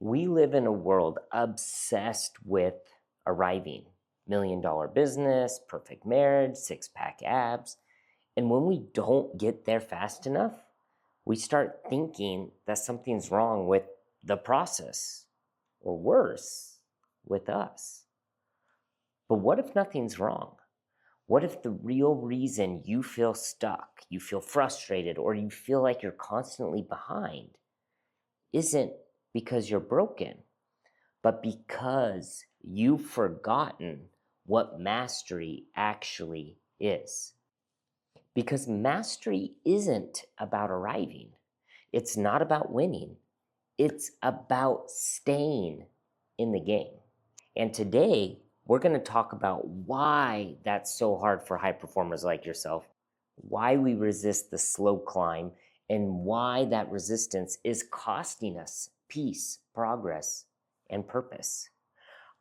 We live in a world obsessed with arriving. $1 million business, perfect marriage, six-pack abs. And when we don't get there fast enough, we start thinking that something's wrong with the process, or worse, with us. But what if nothing's wrong? What if the real reason you feel stuck, you feel frustrated, or you feel like you're constantly behind isn't because you're broken, but because you've forgotten what mastery actually is? Because mastery isn't about arriving. It's not about winning. It's about staying in the game. And today, we're going to talk about why that's so hard for high performers like yourself, why we resist the slow climb, and why that resistance is costing us peace, progress, and purpose.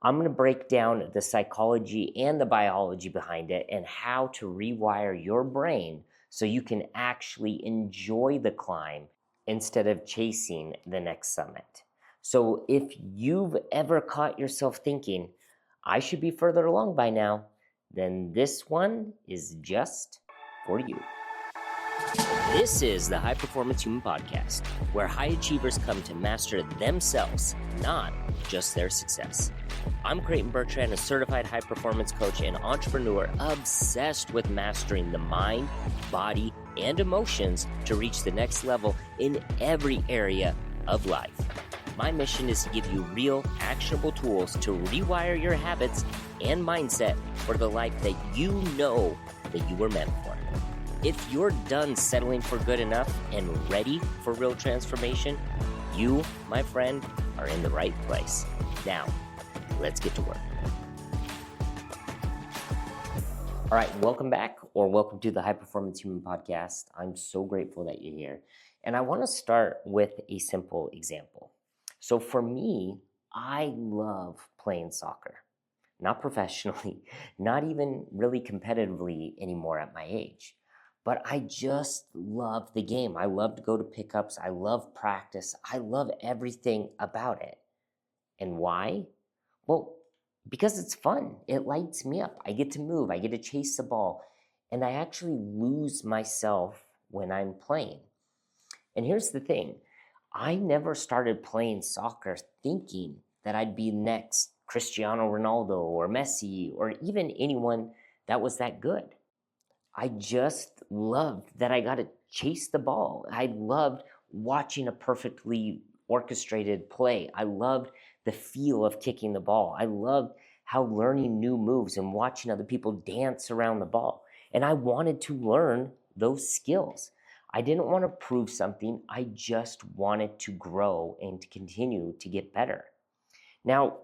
I'm going to break down the psychology and the biology behind it and how to rewire your brain so you can actually enjoy the climb instead of chasing the next summit. So if you've ever caught yourself thinking, I should be further along by now, then this one is just for you. This is the High Performance Human Podcast, where high achievers come to master themselves, not just their success. I'm Creighton Bertrand, a certified high performance coach and entrepreneur obsessed with mastering the mind, body, and emotions to reach the next level in every area of life. My mission is to give you real, actionable tools to rewire your habits and mindset for the life that you know that you were meant for. If you're done settling for good enough and ready for real transformation, you, my friend, are in the right place. Now, let's get to work. All right, welcome back, or welcome to the High Performance Human Podcast. I'm so grateful that you're here. And I want to start with a simple example. So for me, I love playing soccer. Not professionally, not even really competitively anymore at my age. But I just love the game. I love to go to pickups. I love practice. I love everything about it. And why? Well, because it's fun. It lights me up. I get to move. I get to chase the ball. And I actually lose myself when I'm playing. And here's the thing. I never started playing soccer thinking that I'd be next Cristiano Ronaldo or Messi or even anyone that was that good. I just loved that I got to chase the ball. I loved watching a perfectly orchestrated play. I loved the feel of kicking the ball. I loved how learning new moves and watching other people dance around the ball. And I wanted to learn those skills. I didn't want to prove something. I just wanted to grow and to continue to get better. Now,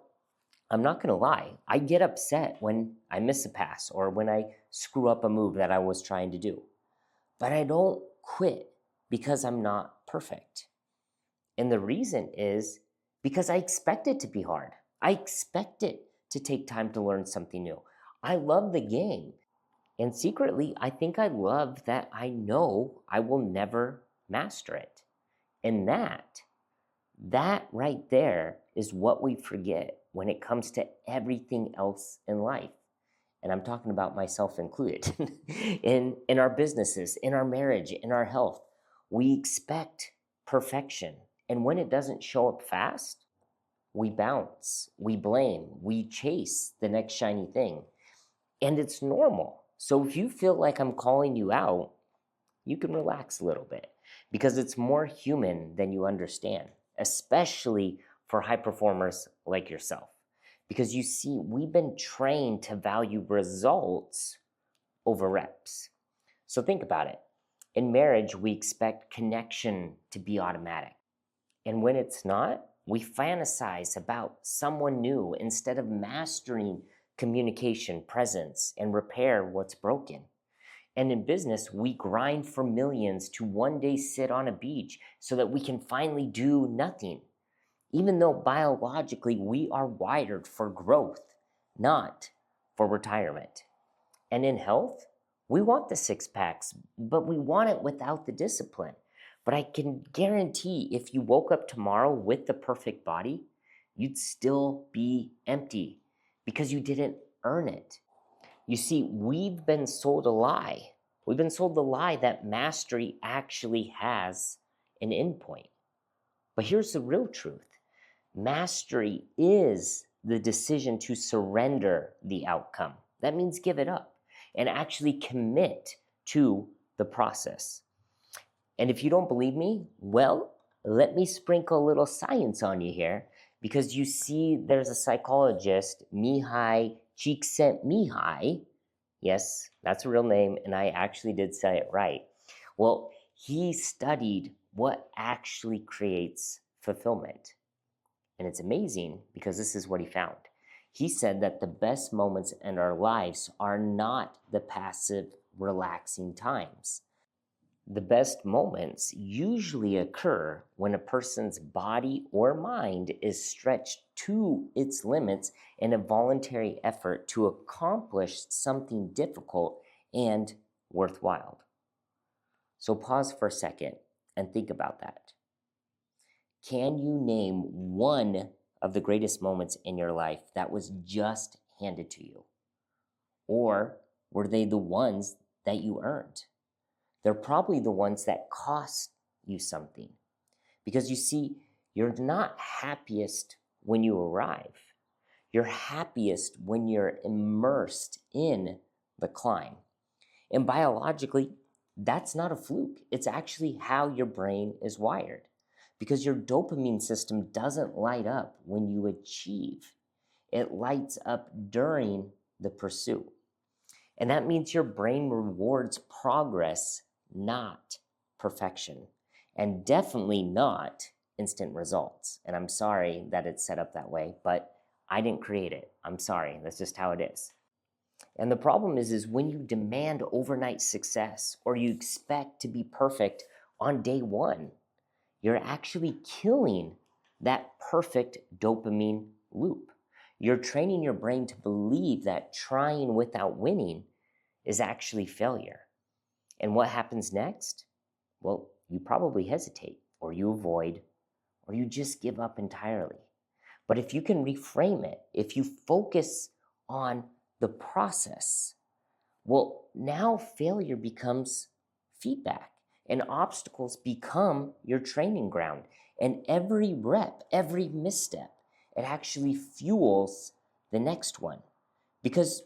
I'm not going to lie. I get upset when I miss a pass or when I screw up a move that I was trying to do. But I don't quit because I'm not perfect. And the reason is because I expect it to be hard. I expect it to take time to learn something new. I love the game. And secretly, I think I love that I know I will never master it. And that right there is what we forget when it comes to everything else in life. And I'm talking about myself included. in our businesses, in our marriage, in our health, we expect perfection. And when it doesn't show up fast, we bounce, we blame, we chase the next shiny thing. And it's normal. So if you feel like I'm calling you out, you can relax a little bit because it's more human than you understand, especially for high performers like yourself. Because you see, we've been trained to value results over reps. So think about it. In marriage, we expect connection to be automatic. And when it's not, we fantasize about someone new instead of mastering communication, presence, and repair what's broken. And in business, we grind for millions to one day sit on a beach so that we can finally do nothing. Even though biologically we are wired for growth, not for retirement. And in health, we want the six packs, but we want it without the discipline. But I can guarantee if you woke up tomorrow with the perfect body, you'd still be empty because you didn't earn it. You see, we've been sold a lie. We've been sold the lie that mastery actually has an endpoint. But here's the real truth. Mastery is the decision to surrender the outcome. That means give it up and actually commit to the process. And if you don't believe me, well, let me sprinkle a little science on you here, because you see there's a psychologist, Mihai Csikszentmihalyi. Yes, that's a real name, and I actually did say it right. Well, he studied what actually creates fulfillment. And it's amazing because this is what he found. He said that the best moments in our lives are not the passive, relaxing times. The best moments usually occur when a person's body or mind is stretched to its limits in a voluntary effort to accomplish something difficult and worthwhile. So pause for a second and think about that. Can you name one of the greatest moments in your life that was just handed to you? Or were they the ones that you earned? They're probably the ones that cost you something. Because you see, you're not happiest when you arrive. You're happiest when you're immersed in the climb. And biologically, that's not a fluke. It's actually how your brain is wired. Because your dopamine system doesn't light up when you achieve. It lights up during the pursuit. And that means your brain rewards progress, not perfection, and definitely not instant results. And I'm sorry that it's set up that way, but I didn't create it. I'm sorry. That's just how it is. And the problem is when you demand overnight success or you expect to be perfect on day one, you're actually killing that perfect dopamine loop. You're training your brain to believe that trying without winning is actually failure. And what happens next? Well, you probably hesitate, or you avoid, or you just give up entirely. But if you can reframe it, if you focus on the process, well, now failure becomes feedback and obstacles become your training ground. And every rep, every misstep, it actually fuels the next one because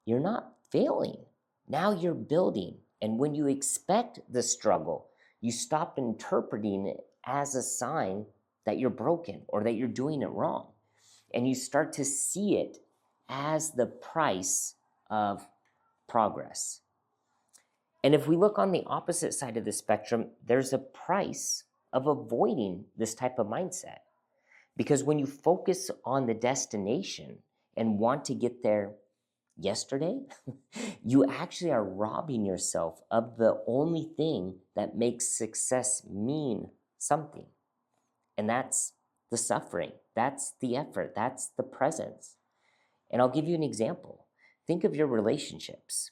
you're not failing. Now you're building. And when you expect the struggle, you stop interpreting it as a sign that you're broken or that you're doing it wrong. And you start to see it as the price of progress. And if we look on the opposite side of the spectrum, there's a price of avoiding this type of mindset. Because when you focus on the destination and want to get there yesterday, you actually are robbing yourself of the only thing that makes success mean something. And that's the suffering, that's the effort, that's the presence. And I'll give you an example. Think of your relationships.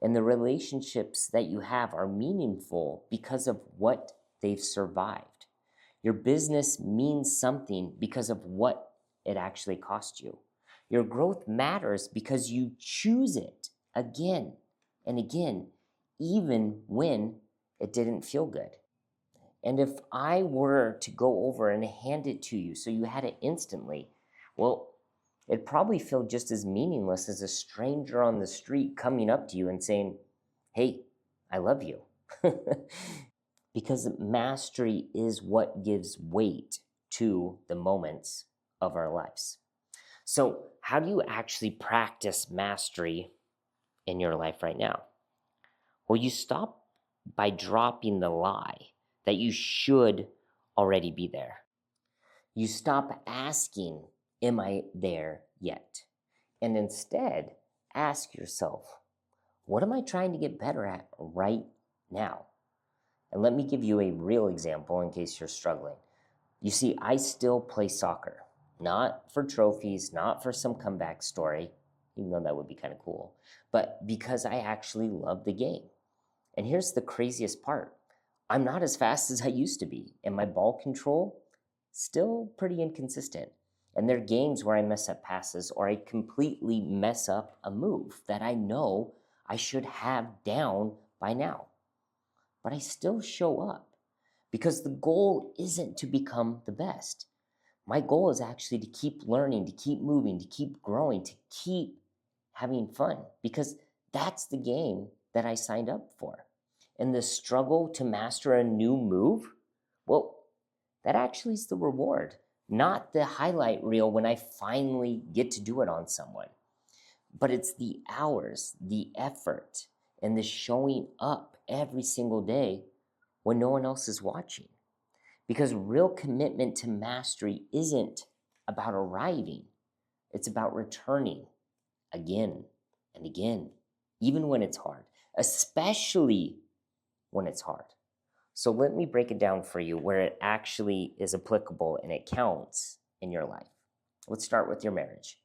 And the relationships that you have are meaningful because of what they've survived. Your business means something because of what it actually cost you. Your growth matters because you choose it again and again, even when it didn't feel good. And if I were to go over and hand it to you so you had it instantly, well, it'd probably feel just as meaningless as a stranger on the street coming up to you and saying, "Hey, I love you." Because mastery is what gives weight to the moments of our lives. So how do you actually practice mastery in your life right now? Well, you stop by dropping the lie that you should already be there. You stop asking, "Am I there yet?" And instead ask yourself, what am I trying to get better at right now? And let me give you a real example in case you're struggling. You see, I still play soccer. Not for trophies, not for some comeback story, even though that would be kind of cool, but because I actually love the game. And here's the craziest part. I'm not as fast as I used to be, and my ball control still pretty inconsistent. And there are games where I mess up passes or I completely mess up a move that I know I should have down by now. But I still show up because the goal isn't to become the best. My goal is actually to keep learning, to keep moving, to keep growing, to keep having fun, because that's the game that I signed up for. And the struggle to master a new move, well, that actually is the reward, not the highlight reel when I finally get to do it on someone. But it's the hours, the effort, and the showing up every single day when no one else is watching. Because real commitment to mastery isn't about arriving, it's about returning again and again, even when it's hard, especially when it's hard. So let me break it down for you where it actually is applicable and it counts in your life. Let's start with your marriage.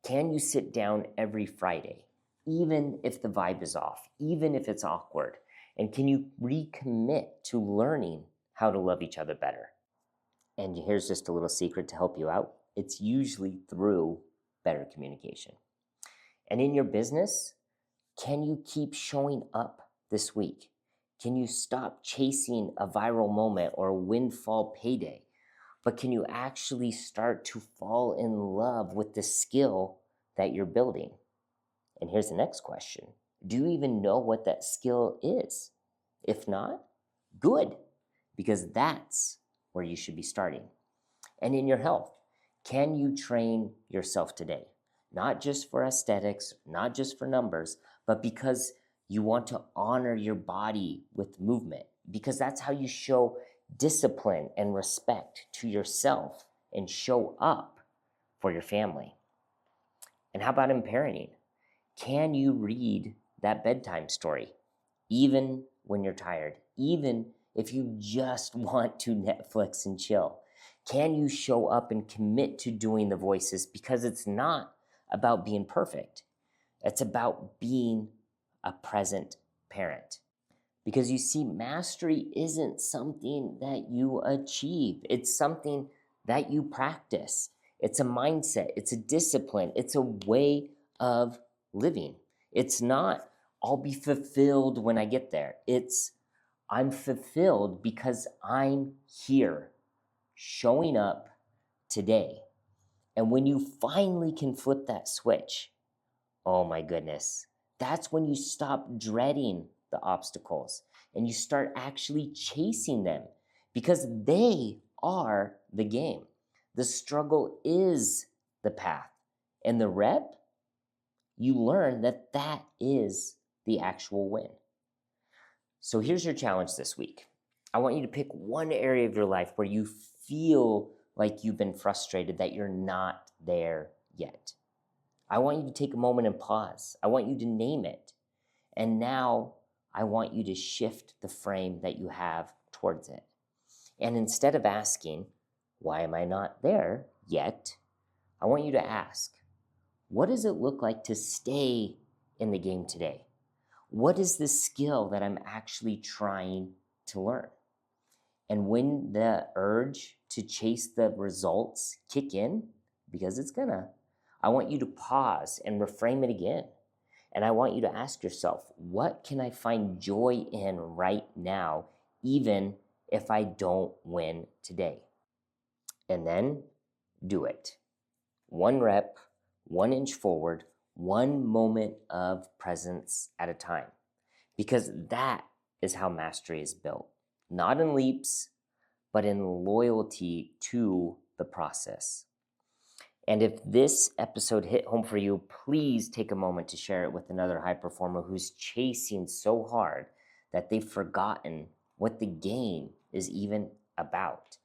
Can you sit down every Friday, even if the vibe is off, even if it's awkward? And can you recommit to learning how to love each other better? And here's just a little secret to help you out. It's usually through better communication. And in your business, can you keep showing up this week? Can you stop chasing a viral moment or a windfall payday? But can you actually start to fall in love with the skill that you're building? And here's the next question. Do you even know what that skill is? If not, good, because that's where you should be starting. And in your health, can you train yourself today? Not just for aesthetics, not just for numbers, but because you want to honor your body with movement, because that's how you show discipline and respect to yourself and show up for your family. And how about in parenting? Can you read that bedtime story, even when you're tired, even if you just want to Netflix and chill? Can you show up and commit to doing the voices? Because it's not about being perfect. It's about being a present parent. Because you see, mastery isn't something that you achieve. It's something that you practice. It's a mindset. It's a discipline. It's a way of living. It's not, I'll be fulfilled when I get there. It's, I'm fulfilled because I'm here, showing up today. And when you finally can flip that switch, oh my goodness, that's when you stop dreading the obstacles and you start actually chasing them, because they are the game. The struggle is the path, and the rep, you learn that that is the actual win. So here's your challenge this week. I want you to pick one area of your life where you feel like you've been frustrated, that you're not there yet. I want you to take a moment and pause. I want you to name it. And now I want you to shift the frame that you have towards it. And instead of asking, why am I not there yet? I want you to ask, what does it look like to stay in the game today? What is the skill that I'm actually trying to learn? And when the urge to chase the results kick in, because it's gonna, I want you to pause and reframe it again. And I want you to ask yourself, what can I find joy in right now, even if I don't win today? And then do it. One rep, 1 inch forward, one moment of presence at a time. Because that is how mastery is built. Not in leaps, but in loyalty to the process. And if this episode hit home for you, please take a moment to share it with another high performer who's chasing so hard that they've forgotten what the game is even about.